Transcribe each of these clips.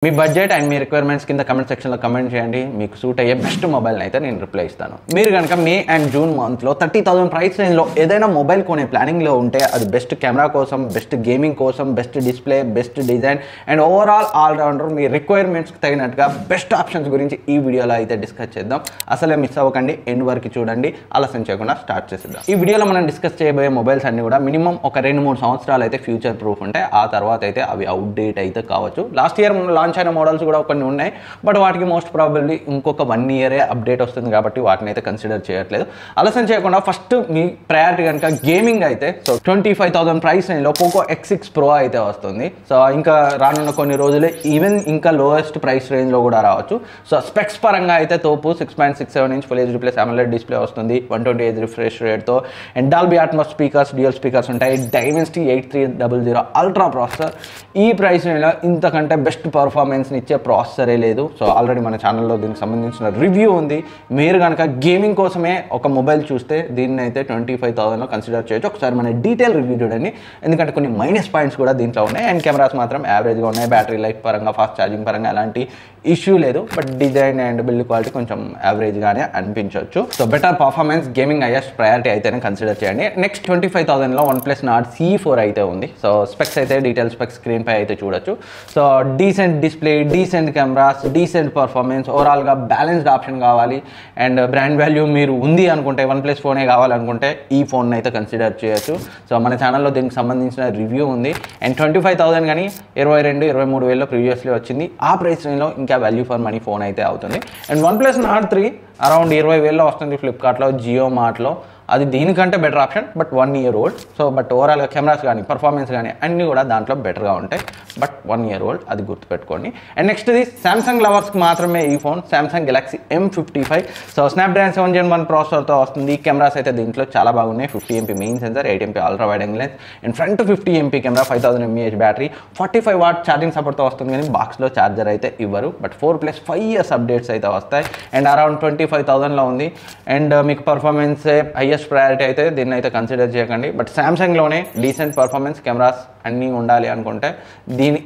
Me budget and me requirements కింద comment సెక్షన్లో comment చేయండి. మీకు సూట్ అయ్యే బెస్ట్ మొబైల్ని అయితే నేను రిప్లై ఇస్తాను. మీరు కనుక మే అండ్ జూన్ మంత్లో 30,000 ప్రైస్ రేంజ్లో ఏదైనా మొబైల్ కొనే ప్లానింగ్లో ఉంటే అది బెస్ట్ కెమెరా కోసం, బెస్ట్ గేమింగ్ కోసం, best display, best design and overall all rounder మీ రిక్వైర్మెంట్స్కి తగినట్టుగా బెస్ట్ ఆప్షన్స్ గురించి ఈ వీడియోలో అయితే డిస్కస్ చేద్దాం. అసలే మిస్ అవ్వకండి, ఎండ్ వరకు చూడండి. ఆలస్యం చేయకుండా స్టార్ట్ చేసేద్దాం. ఈ వీడియోలో మనం డిస్కస్ చేయబోయే మొబైల్స్ అన్ని కూడా మినిమం ఒక 2-3 సంవత్సరాలు అయితే ఫ్యూచర్ ప్రూఫ్ ఉంటాయి. ఆ తర్వాత అయితే అవి అవుట్డేట్ అయితే కావచ్చు. లాస్ట్ ఇయర్ లాంచ్ అయిన మోడల్స్ కూడా కొన్ని ఉన్నాయి, బట్ వాటికి మోస్ట్ ప్రాబబ్లీ ఇంకొక 1 ఇయరే అప్డేట్ వస్తుంది కాబట్టి వాటిని అయితే కన్సిడర్ చేయట్లేదు. ఆలస్యం చేయకుండా ఫస్ట్ మీ ప్రయారిటీ కనుక గేమింగ్ అయితే సో 25,000 ప్రైస్ రేంజ్లో పోకో X6 Pro అయితే వస్తుంది. సో ఇంకా రానున్న కొన్ని రోజులే ఈవెన్ ఇంకా లోయెస్ట్ ప్రైస్ రేంజ్లో కూడా రావచ్చు. సో స్పెక్స్ పరంగా అయితే తోపు 6.67 inch full HD plus AMOLED display వస్తుంది 120Hz రిఫ్రెష్ రేట్తో and Dolby Atmos speakers, dual speakers ఉంటాయి. Dimensity 8300 ultra processor. ఈ ప్రైస్ రేంజ్లో ఇంతకంటే బెస్ట్ పర్ఫార్మెన్స్ని ఇచ్చే ప్రాసెసరే లేదు. సో ఆల్రెడీ మన ఛానల్లో దీనికి సంబంధించిన రివ్యూ ఉంది. మీరు కనుక గేమింగ్ కోసమే ఒక మొబైల్ చూస్తే దీన్ని అయితే 25,000లో కన్సిడర్ చేయొచ్చు. ఒకసారి మన డీటెయిల్ రివ్యూ చూడండి, ఎందుకంటే కొన్ని మైనస్ పాయింట్స్ కూడా దీంట్లో ఉన్నాయి. అండ్ కెమెరాస్ మాత్రం యావరేజ్గా ఉన్నాయి. బ్యాటరీ లైఫ్ పరంగా, ఫాస్ట్ ఛార్జింగ్ పరంగా ఎలాంటి ఇష్యూ లేదు. But design and build quality కొంచెం యావరేజ్గానే అనిపించవచ్చు. So better performance gaming highest priority అయితేనే కన్సిడర్ చేయండి. నెక్స్ట్ 25,000లో OnePlus Nord C4 అయితే ఉంది. సో స్పెక్స్ అయితే డీటెయిల్ స్పెక్స్ స్క్రీన్ పై అయితే చూడొచ్చు. So decent display, decent cameras, decent performance, ఓవరాల్గా బ్యాలెన్స్డ్ ఆప్షన్ కావాలి అండ్ బ్రాండ్ వాల్యూ మీరు ఉంది అనుకుంటే OnePlus ఫోనే కావాలనుకుంటే ఈ ఫోన్ అయితే కన్సిడర్ చేయొచ్చు. సో మన ఛానల్లో దీనికి సంబంధించిన రివ్యూ ఉంది. అండ్ 25,000 కానీ 22-23 ప్రీవియస్లీ వచ్చింది. ఆ ప్రైస్ రేంజ్లో ఇంకా వాల్యూ ఫర్ మనీ ఫోన్ అయితే అవుతుంది. అండ్ OnePlus Nord 3 అరౌండ్ 20,000 వస్తుంది ఫ్లిప్కార్ట్లో, జియో మార్ట్లో. అది దీనికంటే better option, but 1 year old. So but ఓవరాల్గా కెమెరాస్ కానీ పర్ఫార్మెన్స్ కానీ అన్నీ కూడా దాంట్లో బెటర్గా ఉంటాయి. బట్ 1 year old, అది గుర్తుపెట్టుకోండి. అండ్ నెక్స్ట్ ఇది సామ్సంగ్ లవర్స్కి మాత్రమే ఈ phone, Samsung Galaxy M55. So Snapdragon 7 Gen 1 ప్రాసెసర్తో వస్తుంది. కెమెరాస్ అయితే దీంట్లో చాలా బాగున్నాయి. 50MP main sensor, 8MP ultra wide angle lens and front 50MP camera, 5000 mAh battery, 45 what charging సపోర్ట్తో వస్తుంది. కానీ బాక్స్లో ఛార్జర్ అయితే ఇవ్వరు. బట్ 4+5 years అప్డేట్స్ అయితే వస్తాయి. అండ్ అరౌండ్ 25,000లో ఉంది. అండ్ మీకు పర్ఫార్మెన్స్ హైయెస్ట్ ప్రయారిటీ అయితే దీన్ని అయితే కన్సిడర్ చేయకండి. బట్ సామ్సంగ్లోనే డీసెంట్ పర్ఫార్మెన్స్, కెమెరాస్ అన్నీ ఉండాలి అనుకుంటే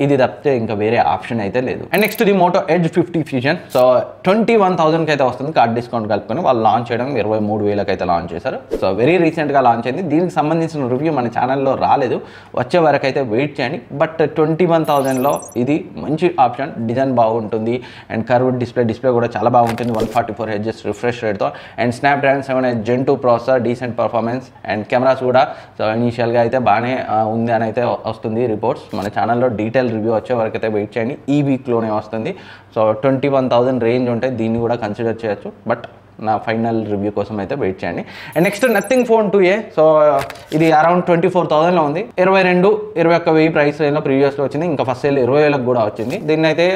ఇది తప్పితే ఇంకా వేరే ఆప్షన్ అయితే లేదు. అండ్ నెక్స్ట్ ఇది మోటో ఎడ్జ్ 50 ఫ్యూజన్. సో 21,000కి అయితే వస్తుంది కార్డ్ డిస్కౌంట్ కలుపుకొని. వాళ్ళు లాంచ్ చేయడం 23,000కి అయితే లాంచ్ చేశారు. సో వెరీ రీసెంట్గా లాంచ్ అయింది. దీనికి సంబంధించిన రివ్యూ మన ఛానల్లో రాలేదు, వచ్చే వరకు అయితే వెయిట్ చేయండి. బట్ 21,000లో ఇది మంచి ఆప్షన్. డిజైన్ బాగుంటుంది అండ్ కర్వ్డ్ డిస్ప్లే కూడా చాలా బాగుంటుంది. 144Hz రిఫ్రెష్ రేట్తో and Snapdragon 7 Gen 2 processor, decent performance and cameras కూడా సో ఇనీషియల్గా అయితే బాగానే ఉంది అని అయితే వస్తుంది రిపోర్ట్స్. మన ఛానల్లో డీటెయిల్ రివ్యూ వచ్చే వరకు అయితే వెయిట్ చేయండి. ఈ వీక్లోనే వస్తుంది. సో 21,000 రేంజ్ ఉంటే దీన్ని కూడా కన్సిడర్ చేయొచ్చు. బట్ నా ఫైనల్ రివ్యూ కోసం అయితే వెయిట్ చేయండి. And next nothing phone 2A. So ఇది అరౌండ్ 24,000లో ఉంది. 22-21,000 ప్రైస్ రేంజ్లో ప్రీవియస్లో వచ్చింది. ఇంకా ఫస్ట్ సేల్ 20,000కి కూడా వచ్చింది. దీన్ని అయితే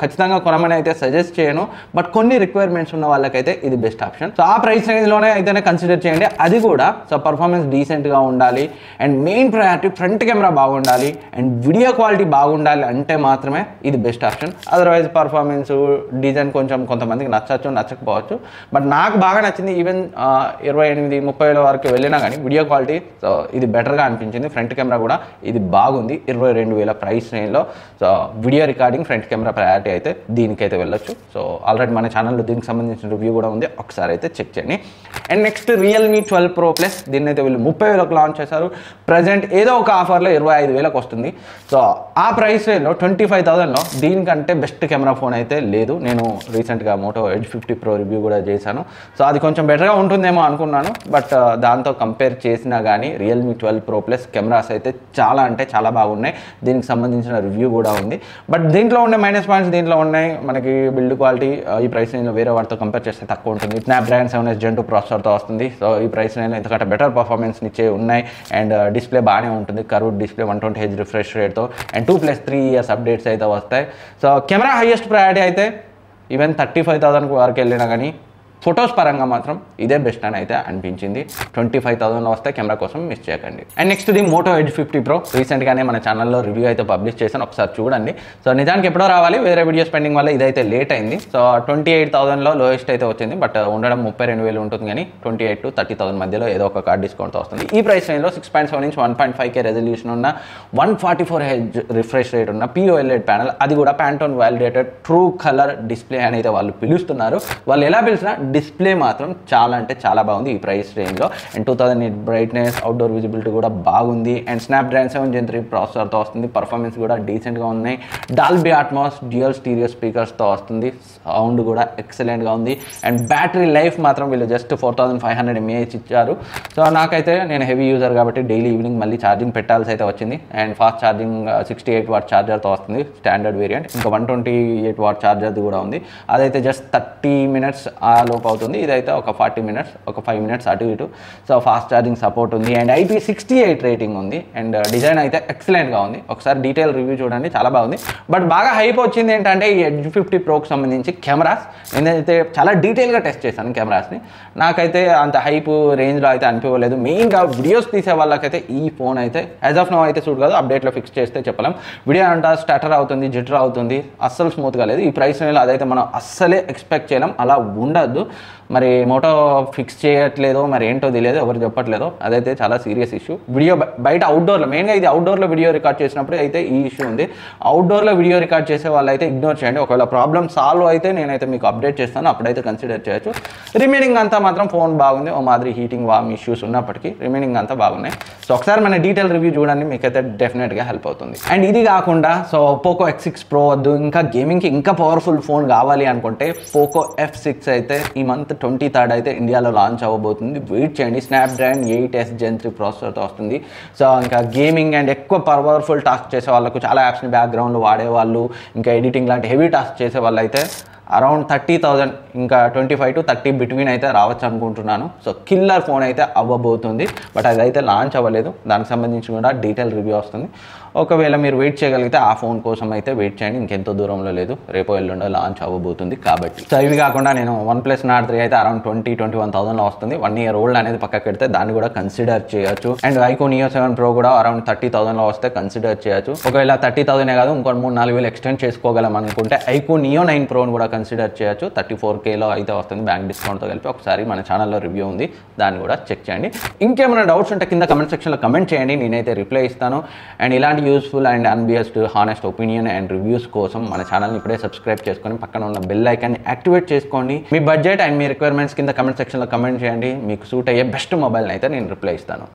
ఖచ్చితంగా కొనమని అయితే సజెస్ట్ చేయను, బట్ కొన్ని రిక్వైర్మెంట్స్ ఉన్న వాళ్ళకైతే ఇది బెస్ట్ ఆప్షన్. సో ఆ ప్రైస్ రేంజ్లోనే అయితేనే కన్సిడర్ చేయండి. అది కూడా సో పర్ఫార్మెన్స్ డీసెంట్గా ఉండాలి and main priority front camera బాగుండాలి అండ్ వీడియో క్వాలిటీ బాగుండాలి అంటే మాత్రమే ఇది best option. Otherwise performance, design కొంచెం కొంతమందికి నచ్చచ్చు, నచ్చకపోవచ్చు. బట్ నాకు బాగా నచ్చింది. ఈవెన్ 28-30 వరకు వెళ్ళినా కానీ వీడియో క్వాలిటీ సో ఇది బెటర్గా అనిపించింది. ఫ్రంట్ కెమెరా కూడా ఇది బాగుంది 22,000 ప్రైస్ రేంజ్లో. So video recording, front camera priority అయితే దీనికైతే వెళ్ళొచ్చు. సో ఆల్రెడీ మన ఛానల్లో దీనికి సంబంధించిన రివ్యూ కూడా ఉంది, ఒకసారి అయితే చెక్ చేయండి. And next Realme 12 Pro Plus. దీన్ని అయితే వీళ్ళు 30,000కి లాంచ్ చేశారు. ప్రజెంట్ ఏదో ఒక ఆఫర్లో 25,000కి వస్తుంది. సో ఆ ప్రైస్ రేంజ్లో 25,000లో దీనికంటే బెస్ట్ కెమెరా ఫోన్ అయితే లేదు. నేను రీసెంట్గా మోటో ఎడ్జ్ 50 Pro రివ్యూ కూడా చేశాను. సో అది కొంచెం బెటర్గా ఉంటుందేమో అనుకున్నాను, బట్ దాంతో కంపేర్ చేసినా కానీ Realme 12 Pro Plus కెమెరాస్ అయితే చాలా అంటే చాలా బాగున్నాయి. దీనికి సంబంధించిన రివ్యూ కూడా ఉంది. బట్ దీంట్లో ఉండే మైనస్ పాయింట్స్ దీంట్లో ఉన్నాయి. మనకి బిల్డ్ క్వాలిటీ ఈ ప్రైస్ రేంజ్లో వేరే వాటితో కంపేర్ చేస్తే తక్కువ ఉంటుంది. స్నాప్డ్రాగన్ 7 Gen 2 ప్రాసెసర్తో వస్తుంది. సో ఈ ప్రైస్ రేంజ్లో ఇంతకంటే బెటర్ పర్ఫార్మెన్స్ ఇచ్చే ఉన్నాయి. అండ్ డిస్ప్లే బాగానే ఉంటుంది, కర్వ్డ్ డిస్ప్లే, 120Hz రిఫ్రెష్ రేట్తో అండ్ 2+3 years అప్డేట్స్ అయితే వస్తాయి. సో కెమెరా హైయెస్ట్ ప్రయారిటీ అయితే ఈవెన్ 35,000 వరకు వెళ్ళినా కానీ ఫొటోస్ పరంగా మాత్రం ఇదే బెస్ట్ అని అయితే అనిపించింది. 25,000లో వస్తే కెమెరా కోసం మిస్ చేయకండి. And next the Moto Edge 50 Pro. రీసెంట్గానే మన ఛానల్లో రివ్యూ అయితే పబ్లిష్ చేశాను, ఒకసారి చూడండి. సో నిజానికి ఎప్పుడో రావాలి, వేరే వీడియోస్ పెండింగ్ వల్ల ఇదైతే లేట్ అయింది. సో 28,000లో లోయెస్ట్ అయితే వచ్చింది, బట్ ఉండడం 32,000 ఉంటుంది, కానీ 28,000 to 30,000 మధ్యలో ఏదో ఒక కార్డ్ డిస్కౌంట్తో వస్తుంది. ఈ ప్రైస్ రేంజ్లో 6.7 ఇంచ్ 1.5K రెజల్యూషన్ ఉన్న 144Hz రిఫ్రెష్ రేట్ ఉన్న POLED ప్యానల్, అది కూడా pontoon validated true colour display అని అయితే వాళ్ళు పిలుస్తున్నారు. వాళ్ళు ఎలా పిలిచినా డిస్ప్లే మాత్రం చాలా అంటే చాలా బాగుంది ఈ ప్రైస్ రేంజ్లో. And 2000 nit brightness, outdoor visibility కూడా బాగుంది. అండ్ స్నాప్డ్రాగన్ 7 Gen 3 ప్రాసెసర్తో వస్తుంది. పర్ఫార్మెన్స్ కూడా డీసెంట్గా ఉన్నాయి. డాల్బీ అట్మాస్ డ్యూయల్ స్టీరియో స్పీకర్స్తో వస్తుంది. సౌండ్ కూడా ఎక్సలెంట్గా ఉంది. అండ్ బ్యాటరీ లైఫ్ మాత్రం వీళ్ళు జస్ట్ 4500 mAh ఇచ్చారు. సో నాకైతే నేను హెవీ యూజర్ కాబట్టి డైలీ ఈవినింగ్ మళ్ళీ ఛార్జింగ్ పెట్టాల్సి అయితే వచ్చింది. అండ్ ఫాస్ట్ ఛార్జింగ్ 68 వాట్ ఛార్జర్తో వస్తుంది స్టాండర్డ్ వేరియంట్. ఇంకా 128 వాట్ ఛార్జర్ది కూడా ఉంది. అదైతే జస్ట్ 30 minutes ఆ లోపు అవుతుంది. ఇదైతే ఒక 40 minutes, ఒక 5 minutes అటు ఇటు. సో ఫాస్ట్ ఛార్జింగ్ సపోర్ట్ ఉంది. అండ్ IP68 రేటింగ్ ఉంది. అండ్ డిజైన్ అయితే ఎక్సలెంట్గా ఉంది. ఒకసారి డీటెయిల్ రివ్యూ చూడండి, చాలా బాగుంది. బట్ బాగా హైప్ వచ్చింది ఏంటంటే ఈ ఎడ్జ్ 50 Proకి సంబంధించి కెమెరాస్. నేనైతే చాలా డీటెయిల్గా టెస్ట్ చేశాను కెమెరాస్ని. నాకైతే అంత హైప్ రేంజ్లో అయితే అనిపించలేదు. మెయిన్గా వీడియోస్ తీసే వాళ్ళకైతే ఈ ఫోన్ అయితే యాజ్ ఆఫ్ నో అయితే సూట్ కాదు. అప్డేట్లో ఫిక్స్ చేస్తే చెప్పలేం. వీడియో అంతా స్టాటర్ అవుతుంది, జిటర్ అవుతుంది, అస్సలు స్మూత్గా లేదు. ఈ ప్రైస్ రేంజ్లో అదైతే మనం అస్సలే ఎక్స్పెక్ట్ చేయలేం. అలా ఉండద్దు. మరి మోటో ఫిక్స్ చేయట్లేదో మరి ఏంటో తెలియదు, ఎవరు చెప్పట్లేదో. అదైతే చాలా సీరియస్ ఇష్యూ. వీడియో బయట అవుట్డోర్లో, మెయిన్గా ఇది అవుట్డోర్లో వీడియో రికార్డ్ చేసినప్పుడు అయితే ఈ ఇష్యూ ఉంది. అవుట్డోర్లో వీడియో రికార్డ్ చేసే వాళ్ళు అయితే ఇగ్నోర్ చేయండి. ఒకవేళ ప్రాబ్లమ్ సాల్వ్ అయితే నేనైతే మీకు అప్డేట్ చేస్తాను, అప్పుడైతే కన్సిడర్ చేయొచ్చు. రిమైనింగ్ అంతా మాత్రం ఫోన్ బాగుంది. ఓ మాదిరి హీటింగ్ వామ్ ఇష్యూస్ ఉన్నప్పటికీ రిమైనింగ్ అంతా బాగున్నాయి. సో ఒకసారి మన డీటెయిల్ రివ్యూ చూడండి, మీకైతే డెఫినెట్గా హెల్ప్ అవుతుంది. అండ్ ఇది కాకుండా సో పోకో X6 Pro వద్దు, ఇంకా గేమింగ్కి ఇంకా పవర్ఫుల్ ఫోన్ కావాలి అనుకుంటే పోకో F6 అయితే ఈ మంత్ 23rd అయితే ఇండియాలో లాంచ్ అవ్వబోతుంది. వెయిట్ చేయండి. స్నాప్డ్రాగన్ 8S Gen 3 ప్రాసెసర్తో వస్తుంది. సో ఇంకా గేమింగ్ అండ్ ఎక్కువ పవర్ఫుల్ టాస్క్ చేసే వాళ్ళకు, చాలా యాప్స్ని బ్యాక్గ్రౌండ్లో వాడేవాళ్ళు, ఇంకా ఎడిటింగ్ లాంటి హెవీ టాస్క్ చేసే వాళ్ళు అయితే అరౌండ్ 30,000, ఇంకా 25 to 30 బిట్వీన్ అయితే రావచ్చు అనుకుంటున్నాను. సో కిల్లర్ ఫోన్ అయితే అవ్వబోతుంది. బట్ అదైతే లాంచ్ అవ్వలేదు. దానికి సంబంధించి కూడా డీటెయిల్ రివ్యూ వస్తుంది. ఒకవేళ మీరు వెయిట్ చేయగలిగితే ఆ ఫోన్ కోసం అయితే వెయిట్ చేయండి. ఇంకెంతో దూరంలో లేదు, రేపో ఎల్లుండో లాంచ్ అవ్వబోతుంది కాబట్టి. సో ఇవి కాకుండా నేను OnePlus Nord 3 అయితే అరౌండ్ 20-21,000లో వస్తుంది. 1 year old అనేది పక్కకి పెడితే దాన్ని కూడా కన్సిడర్ చేయొచ్చు. అండ్ iQOO Neo 7 Pro కూడా అరౌండ్ 30,000లో వస్తే కన్సిడర్ చేయొచ్చు. ఒకవేళ 30,000 కాదు, ఇంకో 3-4 వేలు ఎక్స్టెండ్ చేసుకోగలం అనుకుంటే iQOO Neo 9 Pro కూడా కన్సిడర్ చేయొచ్చు. 34Kలో అయితే వస్తుంది బ్యాంక్ డిస్కౌంట్తో కలిపి. ఒకసారి మన ఛానల్లో రివ్యూ ఉంది, దాన్ని కూడా చెక్ చేయండి. ఇంకేమైనా డౌట్స్ ఉంటే కింద కమెంట్ సెక్షన్లో కమెంట్ చేయండి, నేనైతే రిప్లై ఇస్తాను. అండ్ ఇలాంటి useful and unbiased honest opinion and reviews కోసం మన ఛానల్ని ఇప్పుడే సబ్స్క్రైబ్ చేసుకొని పక్కన ఉన్న బెల్ ఐకాన్ని యాక్టివేట్ చేసుకోండి. మీ బడ్జెట్ అండ్ మీ రిక్వైర్మెంట్స్ కింద కమెంట్ సెక్షన్లో కమెంట్ చేయండి. మీకు సూట్ అయ్యే బెస్ట్ మొబైల్ని అయితే నేను రిప్లై ఇస్తాను.